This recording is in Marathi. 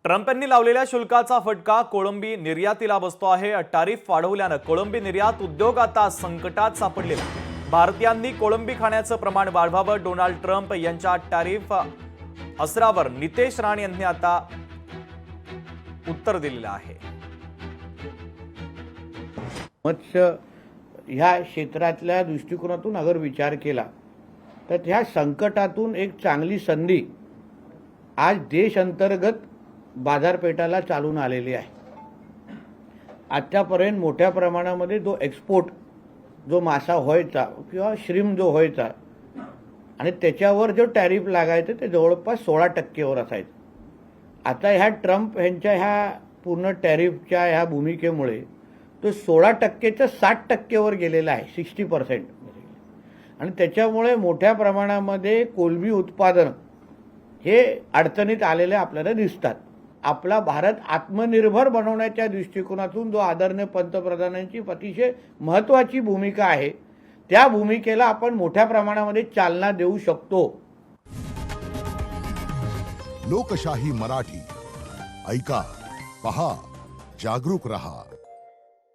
ट्रम्प यांनी लावलेल्या शुल्काचा फटका कोळंबी निर्यातीला बसतो आहे। टॅरिफ वाढवल्यानं कोळंबी निर्यात उद्योग आता संकटात सापडलेला आहे। भारतीयांनी कोळंबी खाण्याचं प्रमाण वाढवावं, डोनाल्ड ट्रम्प यांच्या टॅरिफ असरावर नितेश राणे यांनी आता उत्तर दिलेलं आहे। मत्स्य ह्या क्षेत्रातल्या दृष्टिकोनातून अगर विचार केला तर ह्या संकटातून एक चांगली संधी आज देश अंतर्गत बाजारपेठाला चालून आलेली आहे। आतापर्यंत मोठ्या प्रमाणामध्ये जो एक्सपोर्ट जो मासा व्हायचा किंवा श्रीम जो व्हायचा आणि त्याच्यावर जो टॅरिफ लागायचं ते जवळपास 16% असायचं। आता ह्या ट्रम्प यांच्या ह्या पूर्ण टॅरिफच्या ह्या भूमिकेमुळे तो 16% 60% गेलेला आहे, 60%। आणि त्याच्यामुळे मोठ्या प्रमाणामध्ये कोळंबी उत्पादन हे अडचणीत आलेले आपल्याला दिसतात। आपला भारत आत्मनिर्भर बनवण्याच्या दृष्टिकोनातून जो आदरणीय पंतप्रधानांची अतिशय महत्त्वाची भूमिका आहे त्या भूमिकेला आपण मोठ्या प्रमाणामध्ये चालना देऊ शकतो। लोकशाही मराठी ऐका, पहा, जागरूक रहा।